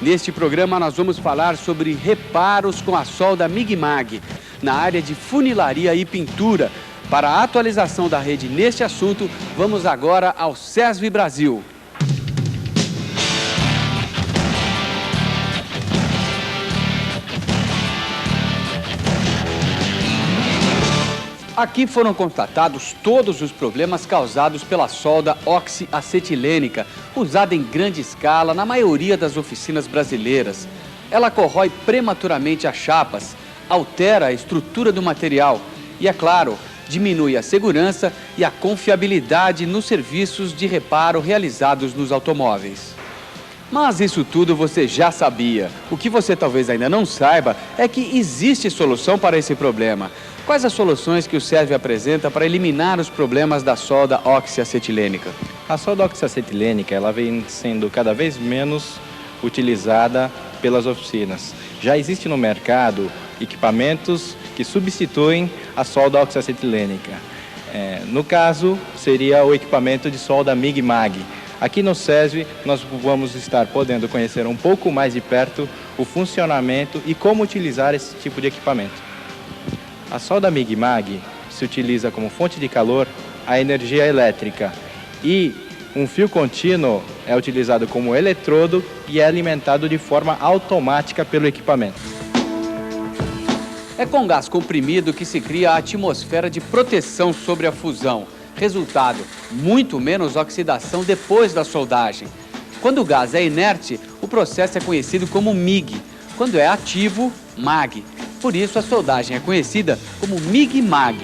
Neste programa nós vamos falar sobre reparos com a solda Mig-Mag na área de funilaria e pintura. Para a atualização da rede neste assunto, vamos agora ao SESV Brasil. Aqui foram constatados todos os problemas causados pela solda oxiacetilênica, usada em grande escala na maioria das oficinas brasileiras. Ela corrói prematuramente as chapas, altera a estrutura do material e, é claro, diminui a segurança e a confiabilidade nos serviços de reparo realizados nos automóveis. Mas isso tudo você já sabia. O que você talvez ainda não saiba é que existe solução para esse problema. Quais as soluções que o SESV apresenta para eliminar os problemas da solda oxiacetilênica? A solda oxiacetilênica ela vem sendo cada vez menos utilizada pelas oficinas. Já existe no mercado equipamentos que substituem a solda oxiacetilênica. No caso, seria o equipamento de solda Mig-Mag. Aqui no SESV, nós vamos estar podendo conhecer um pouco mais de perto o funcionamento e como utilizar esse tipo de equipamento. A solda Mig-Mag se utiliza como fonte de calor a energia elétrica e um fio contínuo é utilizado como eletrodo e é alimentado de forma automática pelo equipamento. É com gás comprimido que se cria a atmosfera de proteção sobre a fusão. Resultado, muito menos oxidação depois da soldagem. Quando o gás é inerte, o processo é conhecido como MIG. Quando é ativo, MAG. Por isso, a soldagem é conhecida como Mig-Mag.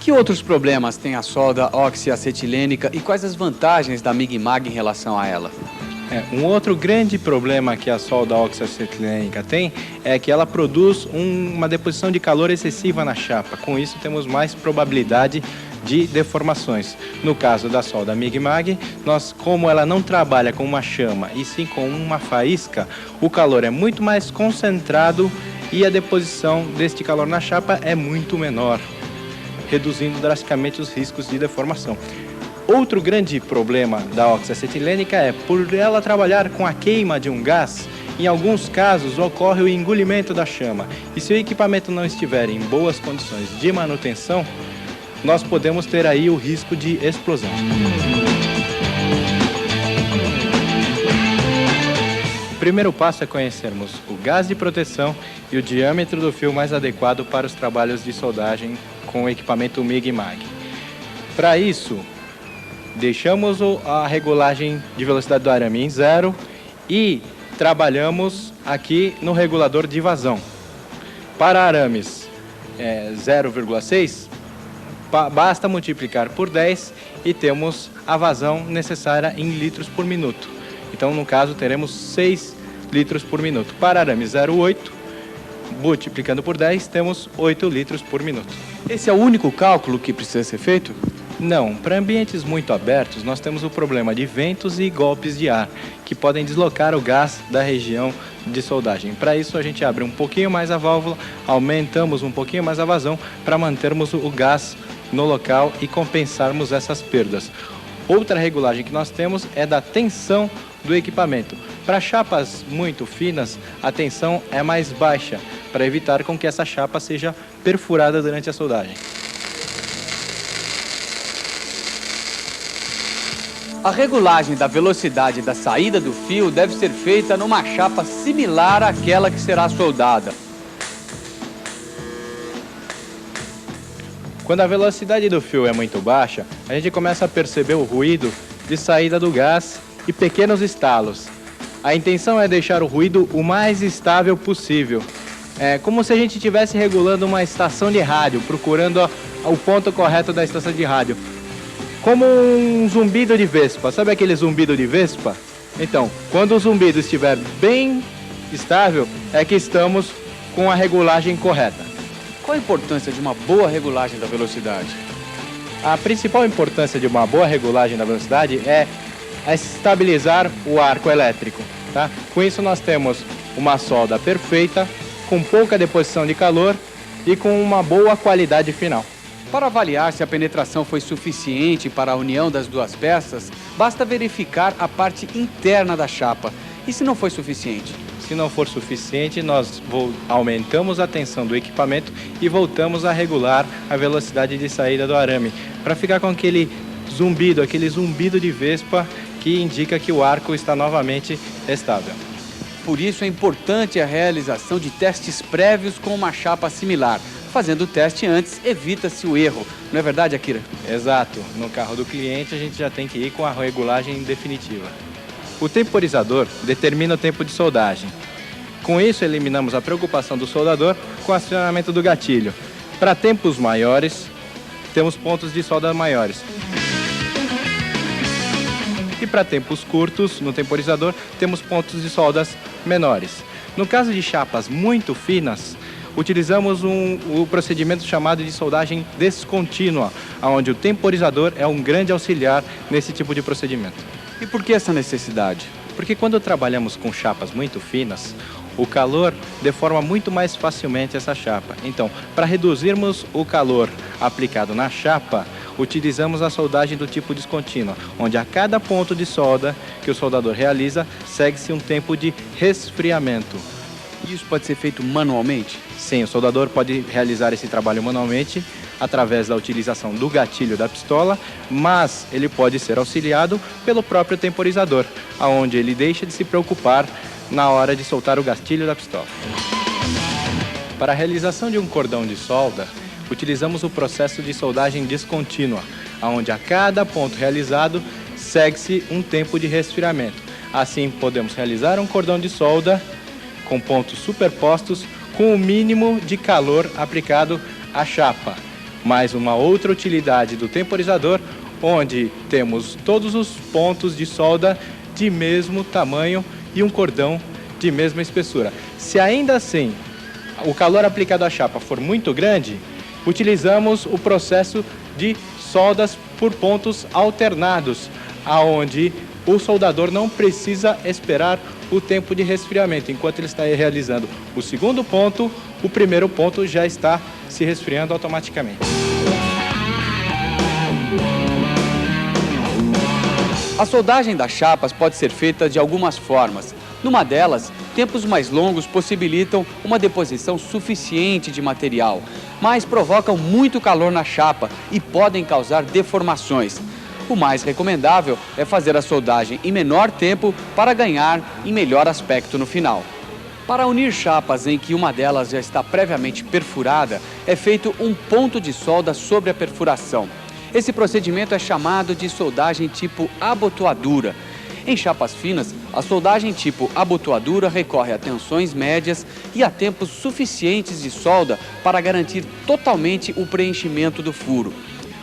Que outros problemas tem a solda oxiacetilênica e quais as vantagens da Mig-Mag em relação a ela? Um outro grande problema que a solda oxiacetilênica tem é que ela produz uma deposição de calor excessiva na chapa. Com isso, temos mais probabilidade de deformações. No caso da solda Mig-Mag, como ela não trabalha com uma chama e sim com uma faísca, o calor é muito mais concentrado e a deposição deste calor na chapa é muito menor, reduzindo drasticamente os riscos de deformação. Outro grande problema da oxiacetilênica é, por ela trabalhar com a queima de um gás, em alguns casos ocorre o engolimento da chama. E se o equipamento não estiver em boas condições de manutenção, nós podemos ter aí o risco de explosão. O primeiro passo é conhecermos o gás de proteção e o diâmetro do fio mais adequado para os trabalhos de soldagem com o equipamento Mig-Mag. Para isso, deixamos a regulagem de velocidade do arame em 0 e trabalhamos aqui no regulador de vazão. Para arames 0,6, basta multiplicar por 10 e temos a vazão necessária em litros por minuto. Então, no caso, teremos 6 litros por minuto. Para arame 0,8, multiplicando por 10, temos 8 litros por minuto. Esse é o único cálculo que precisa ser feito? Não, para ambientes muito abertos, nós temos o problema de ventos e golpes de ar, que podem deslocar o gás da região de soldagem. Para isso, a gente abre um pouquinho mais a válvula, aumentamos um pouquinho mais a vazão para mantermos o gás no local e compensarmos essas perdas. Outra regulagem que nós temos é da tensão do equipamento. Para chapas muito finas, a tensão é mais baixa, para evitar com que essa chapa seja perfurada durante a soldagem. A regulagem da velocidade da saída do fio deve ser feita numa chapa similar àquela que será soldada. Quando a velocidade do fio é muito baixa, a gente começa a perceber o ruído de saída do gás e pequenos estalos. A intenção é deixar o ruído o mais estável possível. É como se a gente estivesse regulando uma estação de rádio, procurando o ponto correto da estação de rádio. Como um zumbido de vespa. Sabe aquele zumbido de vespa? Então, quando o zumbido estiver bem estável, é que estamos com a regulagem correta. Qual a importância de uma boa regulagem da velocidade? A principal importância de uma boa regulagem da velocidade é estabilizar o arco elétrico. Tá? Com isso nós temos uma solda perfeita, com pouca deposição de calor e com uma boa qualidade final. Para avaliar se a penetração foi suficiente para a união das duas peças, basta verificar a parte interna da chapa. E se não foi suficiente? Se não for suficiente, nós aumentamos a tensão do equipamento e voltamos a regular a velocidade de saída do arame, para ficar com aquele zumbido de vespa que indica que o arco está novamente estável. Por isso é importante a realização de testes prévios com uma chapa similar. Fazendo o teste antes, evita-se o erro. Não é verdade, Akira? Exato. No carro do cliente, a gente já tem que ir com a regulagem definitiva. O temporizador determina o tempo de soldagem. Com isso, eliminamos a preocupação do soldador com o acionamento do gatilho. Para tempos maiores, temos pontos de solda maiores. E para tempos curtos, no temporizador, temos pontos de soldas menores. No caso de chapas muito finas, utilizamos o procedimento chamado de soldagem descontínua, onde o temporizador é um grande auxiliar nesse tipo de procedimento. E por que essa necessidade? Porque quando trabalhamos com chapas muito finas, o calor deforma muito mais facilmente essa chapa. Então, para reduzirmos o calor aplicado na chapa, utilizamos a soldagem do tipo descontínua, onde a cada ponto de solda que o soldador realiza, segue-se um tempo de resfriamento. Isso pode ser feito manualmente? Sim, o soldador pode realizar esse trabalho manualmente através da utilização do gatilho da pistola, mas ele pode ser auxiliado pelo próprio temporizador, onde ele deixa de se preocupar na hora de soltar o gatilho da pistola. Para a realização de um cordão de solda, utilizamos o processo de soldagem descontínua, onde a cada ponto realizado segue-se um tempo de resfriamento. Assim, podemos realizar um cordão de solda com pontos superpostos com o mínimo de calor aplicado à chapa. Mais uma outra utilidade do temporizador, onde temos todos os pontos de solda de mesmo tamanho e um cordão de mesma espessura. Se ainda assim o calor aplicado à chapa for muito grande, utilizamos o processo de soldas por pontos alternados, aonde o soldador não precisa esperar o tempo de resfriamento. Enquanto ele está realizando o segundo ponto, o primeiro ponto já está se resfriando automaticamente. A soldagem das chapas pode ser feita de algumas formas. Numa delas, tempos mais longos possibilitam uma deposição suficiente de material, mas provocam muito calor na chapa e podem causar deformações. O mais recomendável é fazer a soldagem em menor tempo para ganhar em melhor aspecto no final. Para unir chapas em que uma delas já está previamente perfurada, é feito um ponto de solda sobre a perfuração. Esse procedimento é chamado de soldagem tipo abotoadura. Em chapas finas, a soldagem tipo abotoadura recorre a tensões médias e a tempos suficientes de solda para garantir totalmente o preenchimento do furo.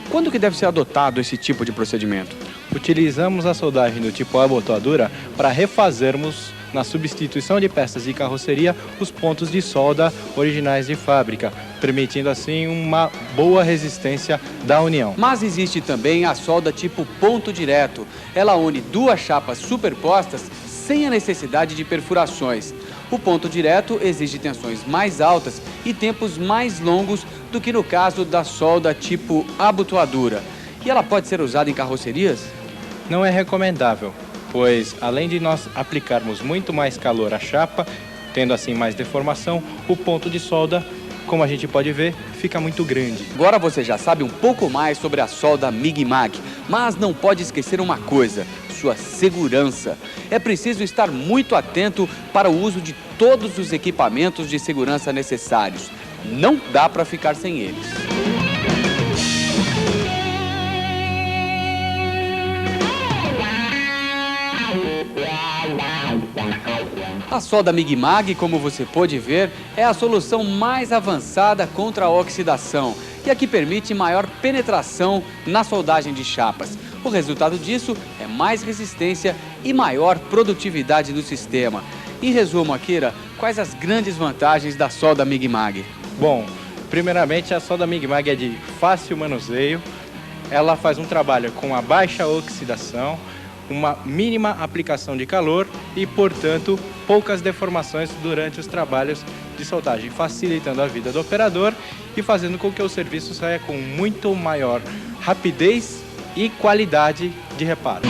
Quando que deve ser adotado esse tipo de procedimento? Utilizamos a soldagem do tipo abotoadura para refazermos, na substituição de peças de carroceria, os pontos de solda originais de fábrica, permitindo assim uma boa resistência da união. Mas existe também a solda tipo ponto direto. Ela une duas chapas superpostas sem a necessidade de perfurações. O ponto direto exige tensões mais altas e tempos mais longos do que no caso da solda tipo abotoadura. E ela pode ser usada em carrocerias? Não é recomendável, pois além de nós aplicarmos muito mais calor à chapa, tendo assim mais deformação, o ponto de solda, como a gente pode ver, fica muito grande. Agora você já sabe um pouco mais sobre a solda Mig-Mag, mas não pode esquecer uma coisa: sua segurança. É preciso estar muito atento para o uso de todos os equipamentos de segurança necessários. Não dá para ficar sem eles. A solda Mig-Mag, como você pode ver, é a solução mais avançada contra a oxidação e a que permite maior penetração na soldagem de chapas. O resultado disso é mais resistência e maior produtividade do sistema. Em resumo, Akira, quais as grandes vantagens da solda Mig-Mag? Bom, primeiramente a solda Mig-Mag é de fácil manuseio, ela faz um trabalho com a baixa oxidação, uma mínima aplicação de calor e, portanto, poucas deformações durante os trabalhos de soldagem, facilitando a vida do operador e fazendo com que o serviço saia com muito maior rapidez e qualidade de reparo.